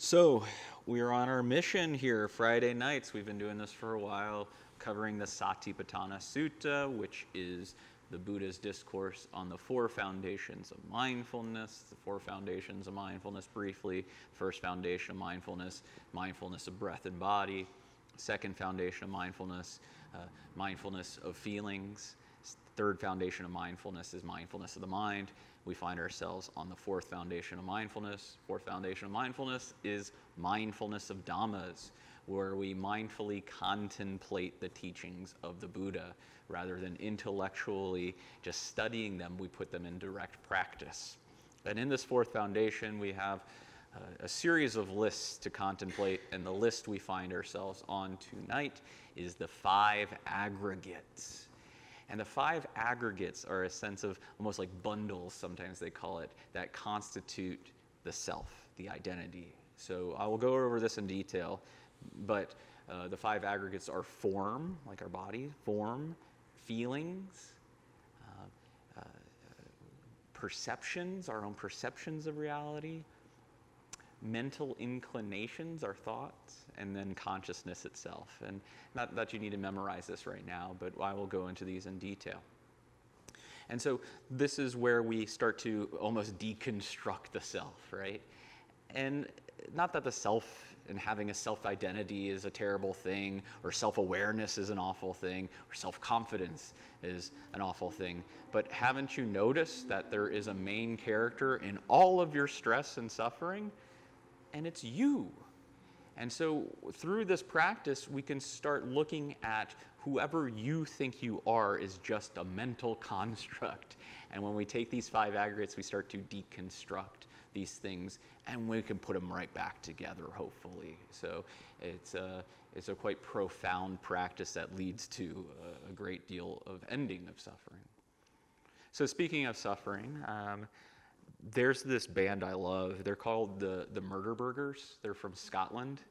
So, we are on our mission here Friday nights. We've been doing this for a while, covering the Satipatthana Sutta, which is the Buddha's discourse on the four foundations of mindfulness. The four foundations of mindfulness briefly. First foundation of mindfulness, mindfulness of breath and body. Second foundation of mindfulness, mindfulness of feelings. Third foundation of mindfulness is mindfulness of the mind. We find ourselves on the fourth foundation of mindfulness. Fourth foundation of mindfulness is mindfulness of Dhammas, where we mindfully contemplate the teachings of the Buddha. Rather than intellectually just studying them, we put them in direct practice. And in this fourth foundation, we have a series of lists to contemplate, and the list we find ourselves on tonight is the 5 aggregates. And the 5 aggregates are a sense of almost like bundles, sometimes they call it, that constitute the self, the identity. So I will go over this in detail, but the 5 aggregates are form, like our body, form, feelings, perceptions, our own perceptions of reality, mental inclinations, our thoughts, and then consciousness itself. And not that you need to memorize this right now, but I will go into these in detail. And so this is where we start to almost deconstruct the self, right? And not that the self and having a self-identity is a terrible thing, or self-awareness is an awful thing, or self-confidence is an awful thing, but haven't you noticed that there is a main character in all of your stress and suffering? And it's you. And so through this practice, we can start looking at whoever you think you are is just a mental construct. And when we take these 5 aggregates, we start to deconstruct these things, and we can put them right back together, hopefully. So it's a quite profound practice that leads to a great deal of ending of suffering. So speaking of suffering, there's this band I love. They're called the Murder Burgers. They're from Scotland.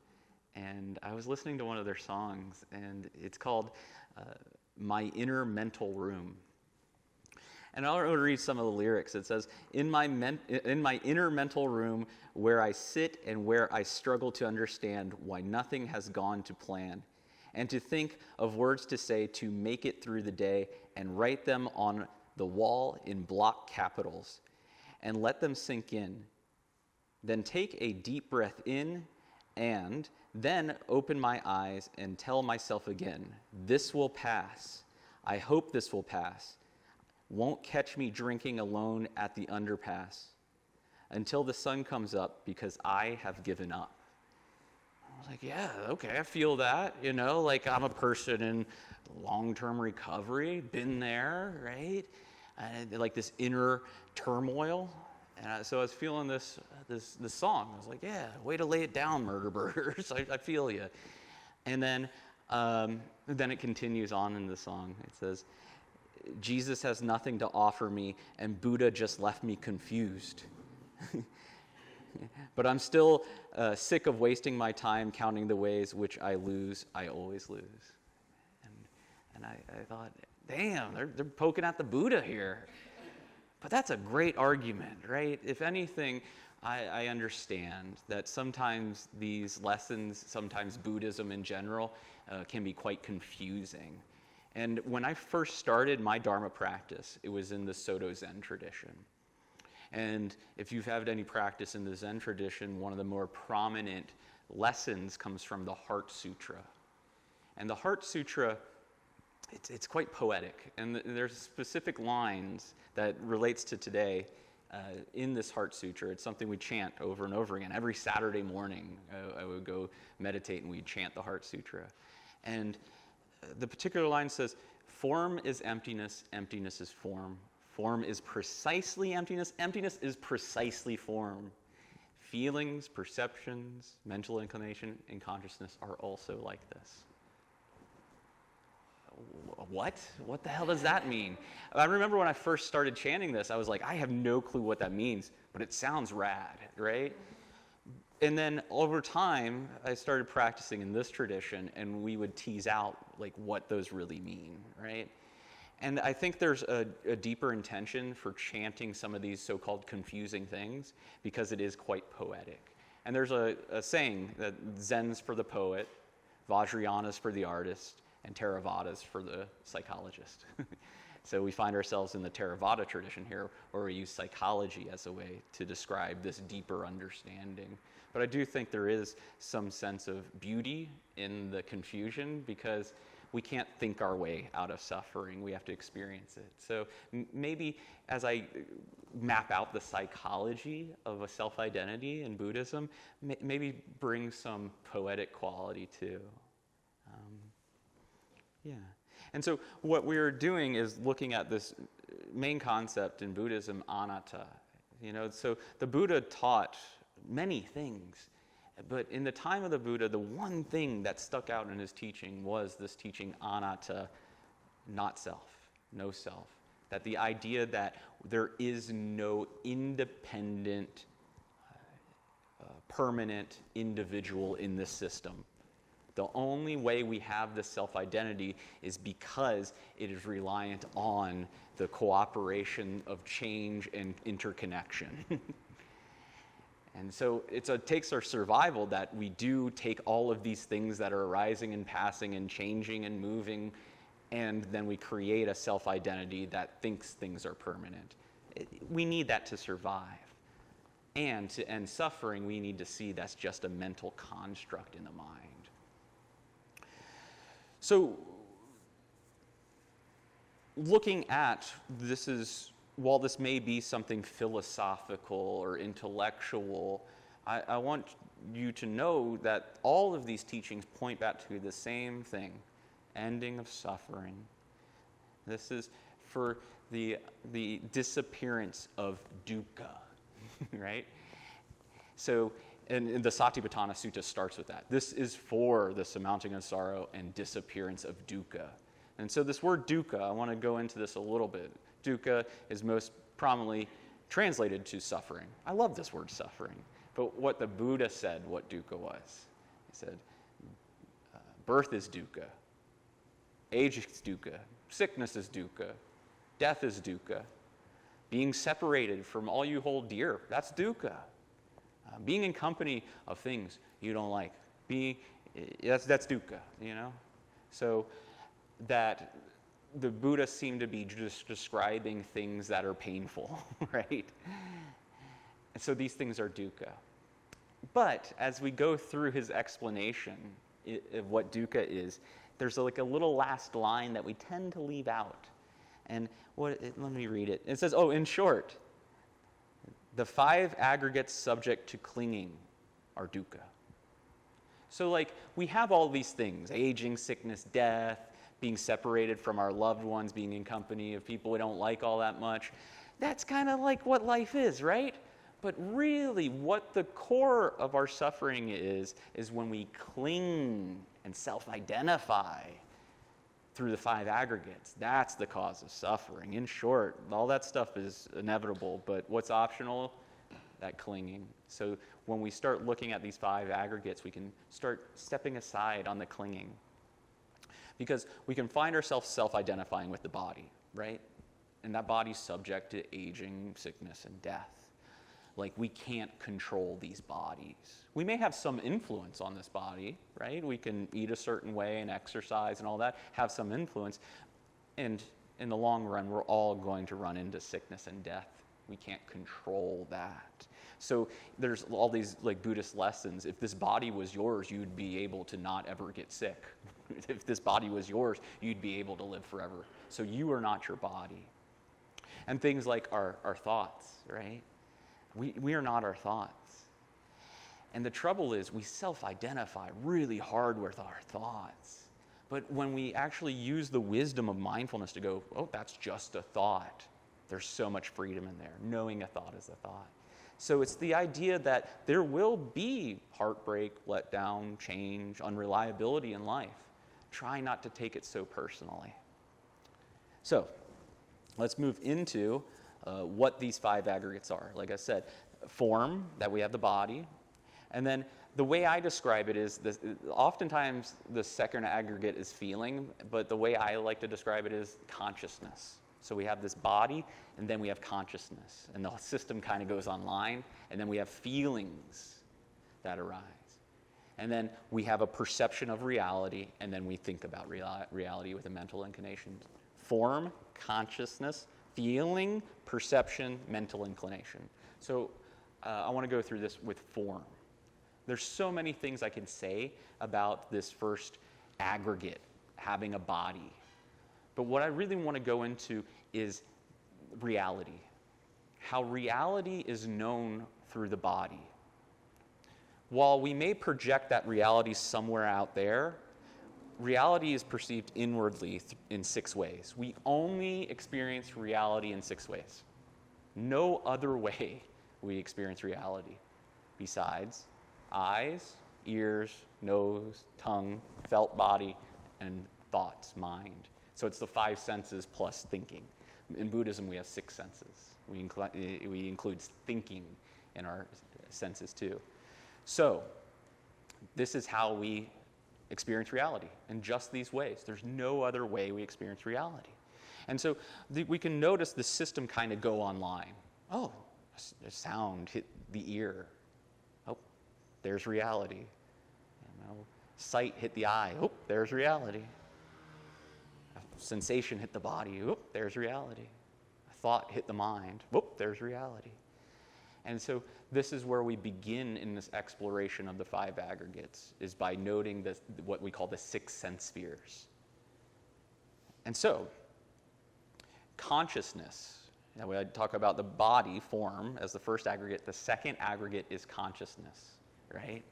And I was listening to one of their songs, and it's called My Inner Mental Room. And I'll read some of the lyrics. It says, in my inner mental room, where I sit and where I struggle to understand why nothing has gone to plan, and to think of words to say to make it through the day, and write them on the wall in block capitals, and let them sink in. Then take a deep breath in, and then open my eyes and tell myself again, this will pass. I hope this will pass. Won't catch me drinking alone at the underpass until the sun comes up, because I have given up. I was like, yeah, okay, I feel that, like I'm a person in long-term recovery, been there, right? Like this inner turmoil. And so I was feeling this song. I was like, yeah, way to lay it down, Murder Burgers. I feel you. And then it continues on in the song. It says, Jesus has nothing to offer me, and Buddha just left me confused. But I'm still sick of wasting my time counting the ways which I lose, I always lose. And I thought, damn, they're poking at the Buddha here. But that's a great argument, right? If anything, I understand that sometimes these lessons, sometimes Buddhism in general, can be quite confusing. And when I first started my Dharma practice, it was in the Soto Zen tradition. And if you've had any practice in the Zen tradition, one of the more prominent lessons comes from the Heart Sutra. And the Heart Sutra, it's quite poetic. And there's specific lines that relates to today in this Heart Sutra. It's something we chant over and over again. Every Saturday morning, I would go meditate and we'd chant the Heart Sutra. And the particular line says, form is emptiness, emptiness is form. Form is precisely emptiness, emptiness is precisely form. Feelings, perceptions, mental inclination, and consciousness are also like this. What? What the hell does that mean? I remember when I first started chanting this, I was like, I have no clue what that means, but it sounds rad, right? And then over time, I started practicing in this tradition, and we would tease out like what those really mean, right? And I think there's a deeper intention for chanting some of these so-called confusing things, because it is quite poetic. And there's a saying that Zen's for the poet, Vajrayana's for the artist, and Theravada's for the psychologist. So we find ourselves in the Theravada tradition here, where we use psychology as a way to describe this deeper understanding. But I do think there is some sense of beauty in the confusion, because we can't think our way out of suffering. We have to experience it. So maybe as I map out the psychology of a self-identity in Buddhism, maybe bring some poetic quality too. Yeah. And so what we're doing is looking at this main concept in Buddhism, anatta. So the Buddha taught many things, but in the time of the Buddha, the one thing that stuck out in his teaching was this teaching, anatta, not self, no self. That the idea that there is no independent, permanent individual in this system. The only way we have this self-identity is because it is reliant on the cooperation of change and interconnection. And so it takes our survival that we do take all of these things that are arising and passing and changing and moving, and then we create a self-identity that thinks things are permanent. We need that to survive. And to end suffering, we need to see that's just a mental construct in the mind. So, looking at while this may be something philosophical or intellectual, I want you to know that all of these teachings point back to the same thing, ending of suffering. This is for the disappearance of dukkha, right? So, and the Satipatthana Sutta starts with that. This is for the surmounting of sorrow and disappearance of dukkha. And so this word dukkha, I want to go into this a little bit. Dukkha is most prominently translated to suffering. I love this word suffering. But what the Buddha said what dukkha was, he said, birth is dukkha, age is dukkha, sickness is dukkha, death is dukkha, being separated from all you hold dear, that's dukkha. Being in company of things you don't like, that's dukkha, So that the Buddha seemed to be just describing things that are painful, right? And so these things are dukkha. But as we go through his explanation of what dukkha is, there's like a little last line that we tend to leave out. And let me read it. It says, in short, the 5 aggregates subject to clinging are dukkha. So we have all these things, aging, sickness, death, being separated from our loved ones, being in company of people we don't like all that much. That's kind of like what life is, right? But really what the core of our suffering is when we cling and self-identify through the 5 aggregates. That's the cause of suffering. In short, all that stuff is inevitable, but what's optional? That clinging. So when we start looking at these 5 aggregates, we can start stepping aside on the clinging. Because we can find ourselves self-identifying with the body, right? And that body's subject to aging, sickness, and death. We can't control these bodies. We may have some influence on this body, right? We can eat a certain way and exercise and all that, have some influence. And in the long run, we're all going to run into sickness and death. We can't control that. So there's all these Buddhist lessons. If this body was yours, you'd be able to not ever get sick. If this body was yours, you'd be able to live forever. So you are not your body. And things like our thoughts, right? We are not our thoughts. And the trouble is we self-identify really hard with our thoughts. But when we actually use the wisdom of mindfulness to go, that's just a thought, there's so much freedom in there. Knowing a thought is a thought. So it's the idea that there will be heartbreak, letdown, change, unreliability in life. Try not to take it so personally. So let's move into what these 5 aggregates are. Like I said, form, that we have the body. And then the way I describe it is, oftentimes the second aggregate is feeling, but the way I like to describe it is consciousness. So we have this body, and then we have consciousness. And the system kind of goes online, and then we have feelings. that arise. And then we have a perception of reality, and then we think about reality with a mental inclination. Form, consciousness, feeling, perception, mental inclination. So I want to go through this with form. There's so many things I can say about this first aggregate, having a body. But what I really want to go into is reality. How reality is known through the body. While we may project that reality somewhere out there, reality is perceived inwardly in 6 ways. We only experience reality in 6 ways. No other way we experience reality besides eyes, ears, nose, tongue, felt body, and thoughts, mind. So it's the 5 senses plus thinking. In Buddhism, we have 6 senses. We include thinking in our senses too. So this is how we experience reality, in just these ways. There's no other way we experience reality. And so we can notice the system kind of go online. Oh, a sound hit the ear. Oh, there's reality. Sight hit the eye. Oh, there's reality. A sensation hit the body. Oh, there's reality. A thought hit the mind. Oh, there's reality. And so this is where we begin in this exploration of the 5 aggregates, is by noting what we call the 6 sense spheres. And so, consciousness. Now, we talk about the body, form, as the first aggregate. The second aggregate is consciousness, right?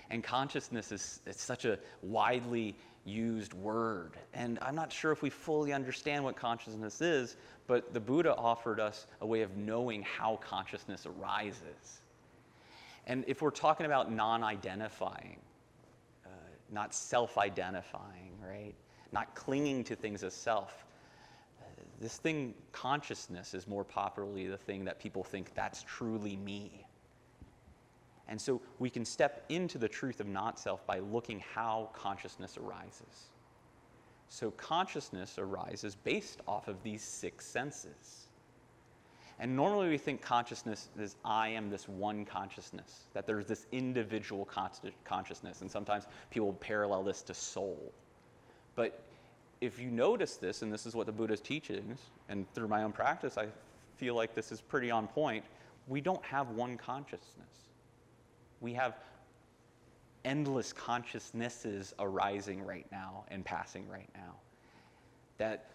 And consciousness is such a widely used word. And I'm not sure if we fully understand what consciousness is, but the Buddha offered us a way of knowing how consciousness arises. And if we're talking about non-identifying, not self-identifying, right? Not clinging to things as self, this thing, consciousness, is more popularly the thing that people think that's truly me. And so we can step into the truth of not self by looking how consciousness arises. So consciousness arises based off of these 6 senses. And normally we think consciousness is I am this one consciousness, that there's this individual consciousness. And sometimes people parallel this to soul. But if you notice this, and this is what the Buddha's teachings, and through my own practice, I feel like this is pretty on point, we don't have one consciousness. We have endless consciousnesses arising right now and passing right now. That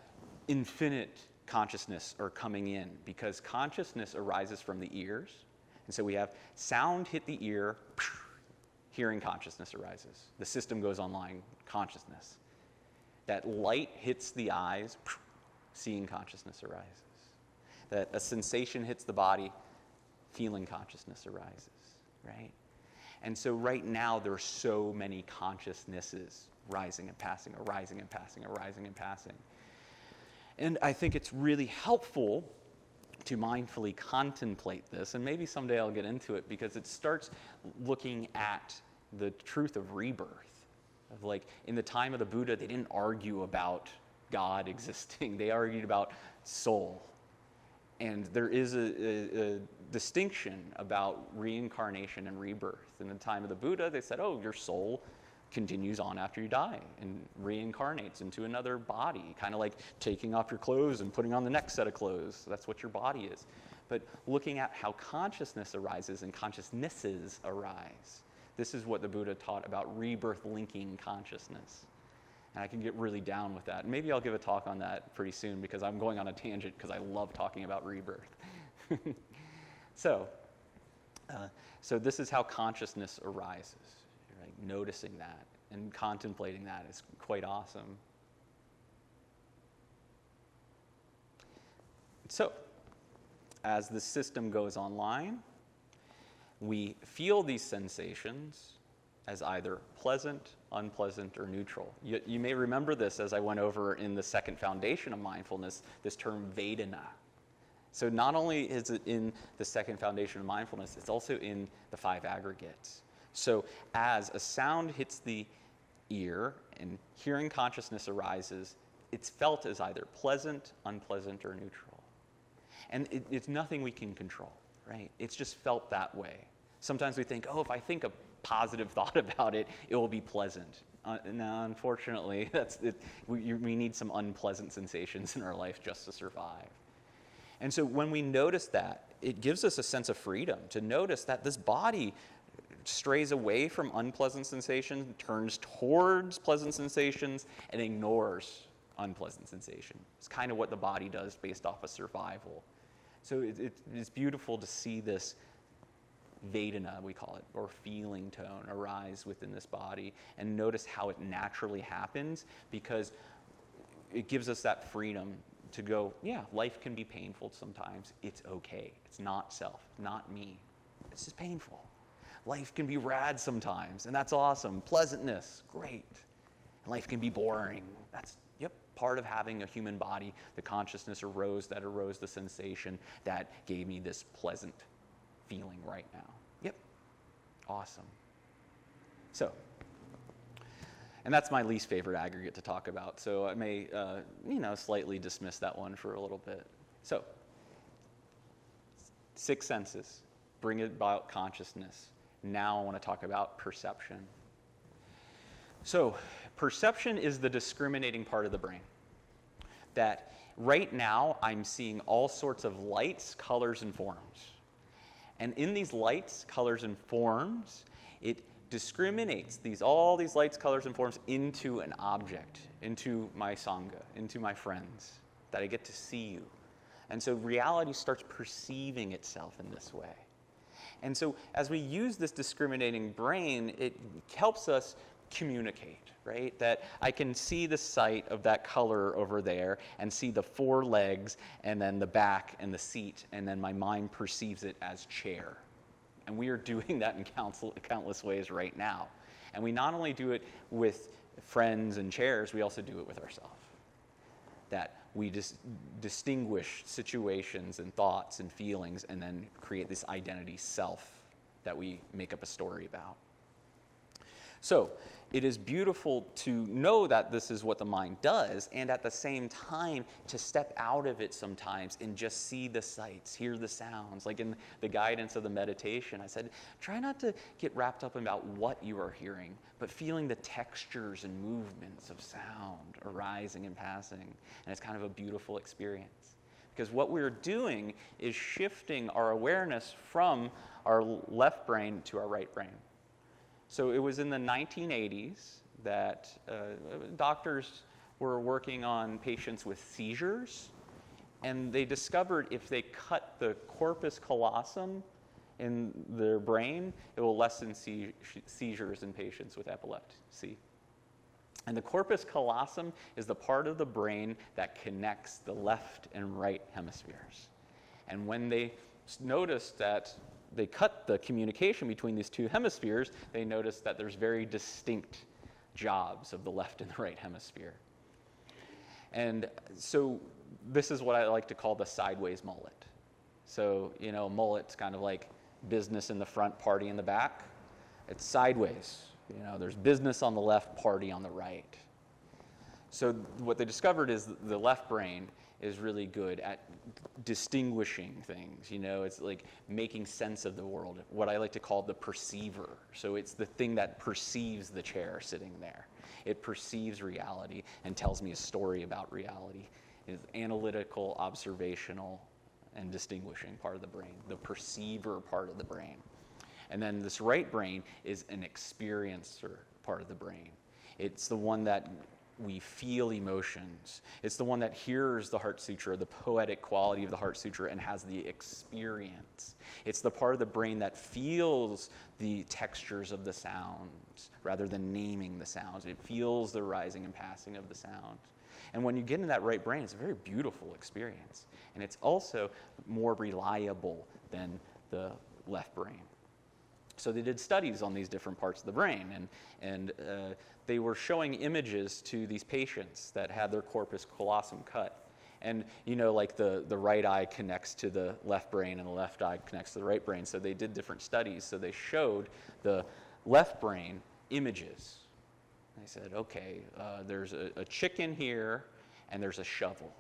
infinite consciousness are coming in, because consciousness arises from the ears. And so we have sound hit the ear, hearing consciousness arises. The system goes online, consciousness. That light hits the eyes, seeing consciousness arises. That a sensation hits the body, feeling consciousness arises, right? And so right now there are so many consciousnesses rising and passing, arising and passing, arising and passing. And I think it's really helpful to mindfully contemplate this, and maybe someday I'll get into it, because it starts looking at the truth of rebirth. Of like, in the time of the Buddha, they didn't argue about God existing. They argued about soul. And there is a distinction about reincarnation and rebirth. In the time of the Buddha, they said, oh, your soul continues on after you die and reincarnates into another body, kind of like taking off your clothes and putting on the next set of clothes. That's what your body is. But looking at how consciousness arises and consciousnesses arise, this is what the Buddha taught about rebirth linking consciousness. And I can get really down with that. And maybe I'll give a talk on that pretty soon, because I'm going on a tangent because I love talking about rebirth. So this is how consciousness arises. Right? Noticing that and contemplating that is quite awesome. So, as the system goes online, we feel these sensations as either pleasant, unpleasant, or neutral. You may remember this as I went over in the second foundation of mindfulness, this term Vedana. So not only is it in the second foundation of mindfulness, it's also in the 5 aggregates. So as a sound hits the ear and hearing consciousness arises, it's felt as either pleasant, unpleasant, or neutral. And it's nothing we can control, right? It's just felt that way. Sometimes we think, oh, if I think a positive thought about it, it will be pleasant. No, unfortunately, we need some unpleasant sensations in our life just to survive. And so when we notice that, it gives us a sense of freedom to notice that this body strays away from unpleasant sensations, turns towards pleasant sensations, and ignores unpleasant sensations. It's kind of what the body does based off of survival. So it's beautiful to see this Vedana, we call it, or feeling tone arise within this body, and notice how it naturally happens, because it gives us that freedom to go, yeah, life can be painful sometimes. It's okay. It's not self, not me. It's just painful. Life can be rad sometimes, and that's awesome. Pleasantness, great. And life can be boring. That's, part of having a human body. The consciousness arose the sensation that gave me this pleasant feeling right now. Awesome. So, and that's my least favorite aggregate to talk about, so I may, slightly dismiss that one for a little bit. So, 6 senses, bring about consciousness. Now I want to talk about perception. So, perception is the discriminating part of the brain. That right now I'm seeing all sorts of lights, colors, and forms. And in these lights, colors, and forms, it discriminates all these lights, colors, and forms into an object, into my Sangha, into my friends, that I get to see you. And so reality starts perceiving itself in this way. And so as we use this discriminating brain, it helps us communicate, right? That I can see the sight of that color over there and see the 4 legs and then the back and the seat, and then my mind perceives it as chair. And we are doing that in countless ways right now. And we not only do it with friends and chairs, we also do it with ourselves. That we just distinguish situations and thoughts and feelings and then create this identity self that we make up a story about. So it is beautiful to know that this is what the mind does, and at the same time to step out of it sometimes and just see the sights, hear the sounds. Like in the guidance of the meditation, I said, try not to get wrapped up about what you are hearing, but feeling the textures and movements of sound arising and passing. And it's kind of a beautiful experience. Because what we're doing is shifting our awareness from our left brain to our right brain. So it was in the 1980s that doctors were working on patients with seizures, and they discovered if they cut the corpus callosum in their brain, it will lessen seizures in patients with epilepsy. And the corpus callosum is the part of the brain that connects the left and right hemispheres. And when they noticed that they cut the communication between these 2 hemispheres, they noticed that there's very distinct jobs of the left and the right hemisphere. And so this is what I like to call the sideways mullet. So, mullet's kind of like business in the front, party in the back. It's sideways. There's business on the left, party on the right. So what they discovered is the left brain is really good at distinguishing things. It's like making sense of the world, what I like to call the perceiver. So it's the thing that perceives the chair sitting there. It perceives reality and tells me a story about reality. It's analytical, observational, and distinguishing part of the brain, the perceiver part of the brain. And then this right brain is an experiencer part of the brain. It's the one that we feel emotions. It's the one that hears the Heart Sutra, the poetic quality of the Heart Sutra, and has the experience. It's the part of the brain that feels the textures of the sounds rather than naming the sounds. It feels the rising and passing of the sound. And when you get into that right brain, it's a very beautiful experience. And it's also more reliable than the left brain. So they did studies on these different parts of the brain, and they were showing images to these patients that had their corpus callosum cut. And like the right eye connects to the left brain and the left eye connects to the right brain. So they did different studies. So they showed the left brain images. They said, okay, there's a chicken here and there's a shovel.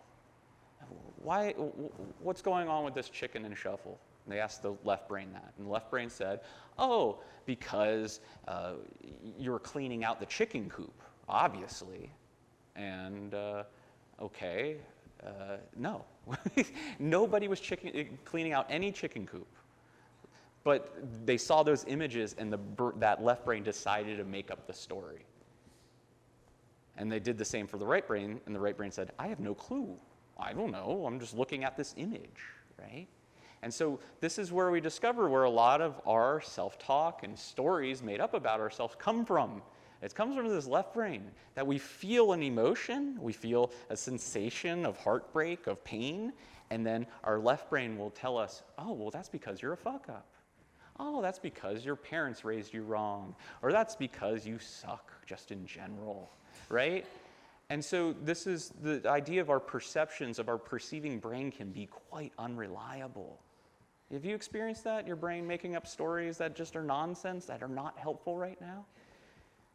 What's going on with this chicken and shovel? They asked the left brain that. And the left brain said, oh, because you were cleaning out the chicken coop, obviously. And, okay, no. Nobody was cleaning out any chicken coop. But they saw those images, and that left brain decided to make up the story. And they did the same for the right brain, and the right brain said, I have no clue. I don't know. I'm just looking at this image, right? And so this is where we discover where a lot of our self-talk and stories made up about ourselves come from. It comes from this left brain, that we feel an emotion, we feel a sensation of heartbreak, of pain, and then our left brain will tell us, oh, well, that's because you're a fuck-up. Oh, that's because your parents raised you wrong. Or that's because you suck just in general, right? And so this is the idea of our perceptions, of our perceiving brain can be quite unreliable. Have you experienced that? Your brain making up stories that just are nonsense, that are not helpful right now?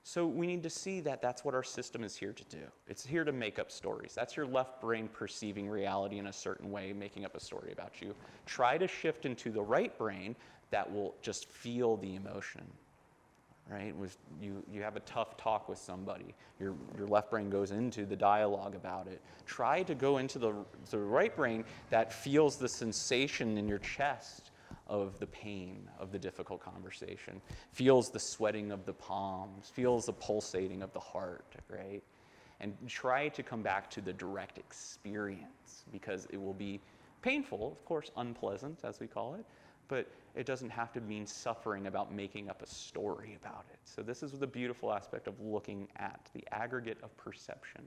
So we need to see that that's what our system is here to do. It's here to make up stories. That's your left brain perceiving reality in a certain way, making up a story about you. Try to shift into the right brain that will just feel the emotion, right? You have a tough talk with somebody. Your left brain goes into the dialogue about it. Try to go into the right brain that feels the sensation in your chest of the pain of the difficult conversation, feels the sweating of the palms, feels the pulsating of the heart, right? And try to come back to the direct experience, because it will be painful, of course, unpleasant, as we call it, but it doesn't have to mean suffering about making up a story about it. So this is the beautiful aspect of looking at the aggregate of perception,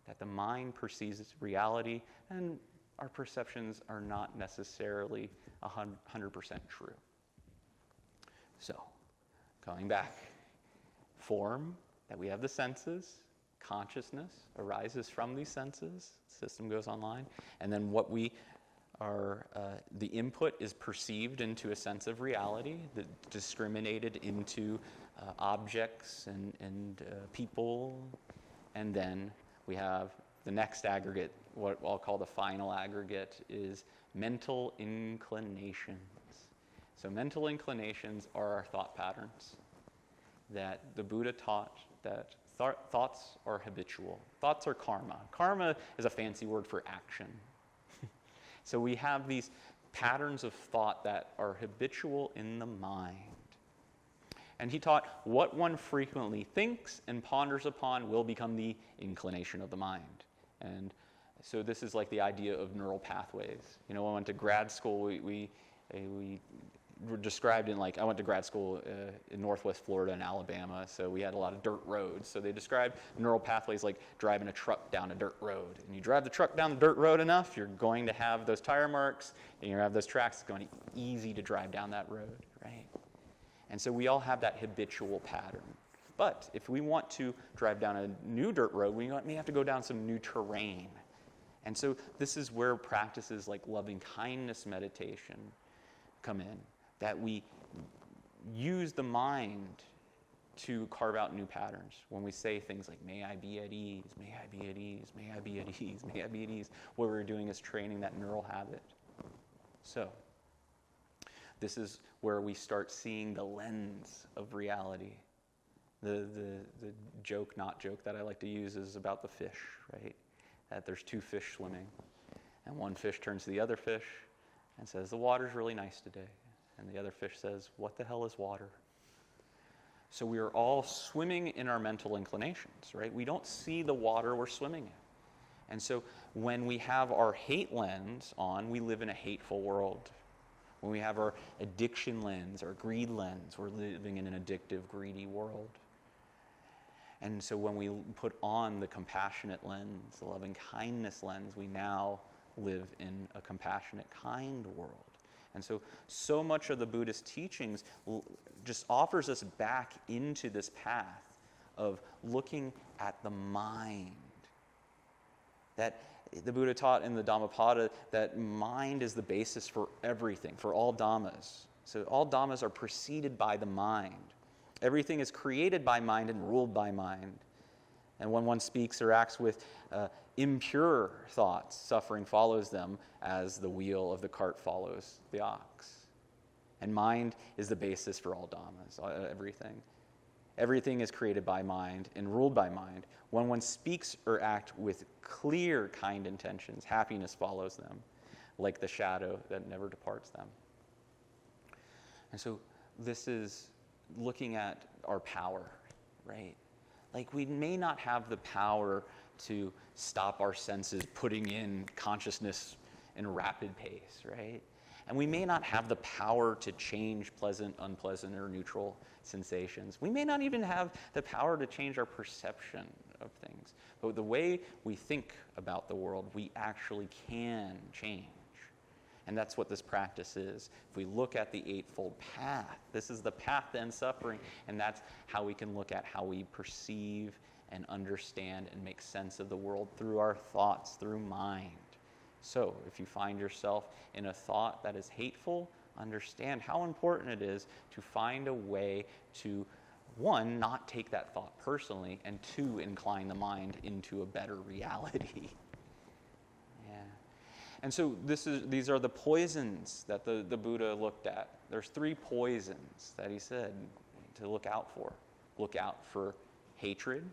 that the mind perceives reality, and our perceptions are not necessarily 100% true. So, going back, form, that we have the senses, consciousness arises from these senses, system goes online, and then what we are, the input is perceived into a sense of reality, discriminated into objects and people, and then we have the next aggregate, what I'll call the final aggregate, is mental inclinations. So mental inclinations are our thought patterns that the Buddha taught that thoughts are habitual. Thoughts are karma. Karma is a fancy word for action. So we have these patterns of thought that are habitual in the mind. And he taught what one frequently thinks and ponders upon will become the inclination of the mind. And so this is like the idea of neural pathways. You know, when I went to grad school, we were described in, like, I went to grad school in Northwest Florida and Alabama, so we had a lot of dirt roads. So they described neural pathways like driving a truck down a dirt road. And you drive the truck down the dirt road enough, you're going to have those tire marks, and you're going to have those tracks. It's going to be easy to drive down that road, right? And so we all have that habitual pattern. But if we want to drive down a new dirt road, we may have to go down some new terrain. And so this is where practices like loving kindness meditation come in, that we use the mind to carve out new patterns. When we say things like, may I be at ease, may I be at ease, may I be at ease, may I be at ease, what we're doing is training that neural habit. So this is where we start seeing the lens of reality. The joke, not joke, that I like to use is about the fish, right? That there's two fish swimming, and one fish turns to the other fish and says, the water's really nice today. And the other fish says, what the hell is water? So we are all swimming in our mental inclinations, right? We don't see the water we're swimming in. And so when we have our hate lens on, we live in a hateful world. When we have our addiction lens, our greed lens, we're living in an addictive, greedy world. And so when we put on the compassionate lens, the loving kindness lens, we now live in a compassionate, kind world. And so much of the Buddhist teachings just offers us back into this path of looking at the mind. That the Buddha taught in the Dhammapada that mind is the basis for everything, for all dhammas. So all dhammas are preceded by the mind. Everything is created by mind and ruled by mind. And when one speaks or acts with impure thoughts, suffering follows them as the wheel of the cart follows the ox. And mind is the basis for all dhammas, everything. Everything is created by mind and ruled by mind. When one speaks or acts with clear, kind intentions, happiness follows them, like the shadow that never departs them. And so this is looking at our power, right? Like, we may not have the power to stop our senses putting in consciousness in a rapid pace, right? And we may not have the power to change pleasant, unpleasant, or neutral sensations. We may not even have the power to change our perception of things. But the way we think about the world, we actually can change. And that's what this practice is. If we look at the Eightfold Path, this is the path to end suffering, and that's how we can look at how we perceive and understand and make sense of the world through our thoughts, through mind. So if you find yourself in a thought that is hateful, understand how important it is to find a way to, one, not take that thought personally, and two, incline the mind into a better reality. And so these are the poisons that the Buddha looked at. There's 3 poisons that he said to look out for. Look out for hatred.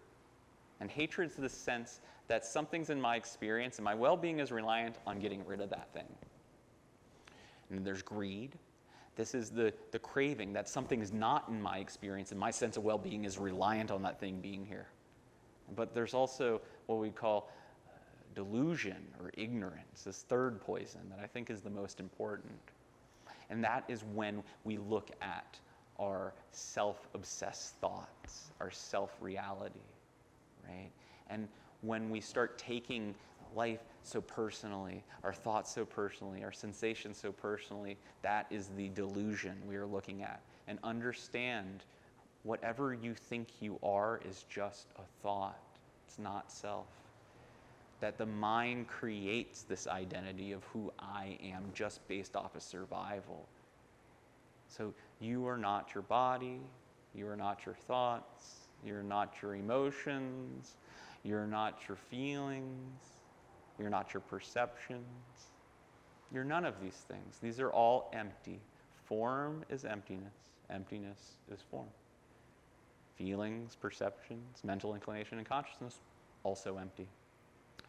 And hatred's the sense that something's in my experience and my well-being is reliant on getting rid of that thing. And there's greed. This is the craving that something is not in my experience and my sense of well-being is reliant on that thing being here. But there's also what we call delusion or ignorance, this third poison that I think is the most important. And that is when we look at our self-obsessed thoughts, our self-reality, right? And when we start taking life so personally, our thoughts so personally, our sensations so personally, that is the delusion we are looking at. And understand, whatever you think you are is just a thought. It's not self. That the mind creates this identity of who I am just based off of survival. So you are not your body, you are not your thoughts, you're not your emotions, you're not your feelings, you're not your perceptions. You're none of these things. These are all empty. Form is emptiness. Emptiness is form. Feelings, perceptions, mental inclination, and consciousness, also empty.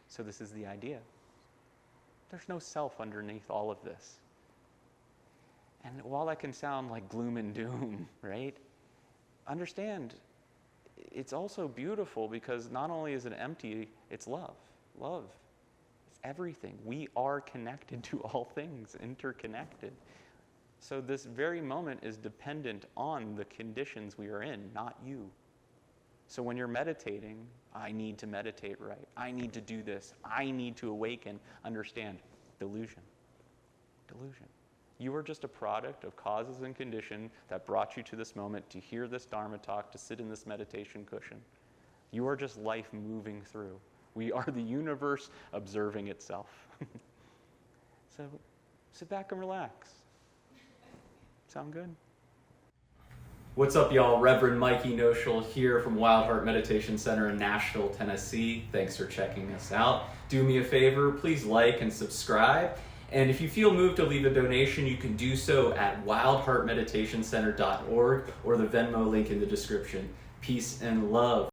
So this is the idea. There's no self underneath all of this. And while that can sound like gloom and doom, right? Understand, it's also beautiful because not only is it empty, it's love. Love is everything. We are connected to all things, interconnected. So this very moment is dependent on the conditions we are in, not you. So when you're meditating, I need to meditate right. I need to do this. I need to awaken. Understand, delusion. Delusion. You are just a product of causes and condition that brought you to this moment to hear this Dharma talk, to sit in this meditation cushion. You are just life moving through. We are the universe observing itself. So sit back and relax. Sound good? What's up, y'all? Reverend Mikey Noechel here from Wild Heart Meditation Center in Nashville, Tennessee. Thanks for checking us out. Do me a favor, please like and subscribe. And if you feel moved to leave a donation, you can do so at wildheartmeditationcenter.org or the Venmo link in the description. Peace and love.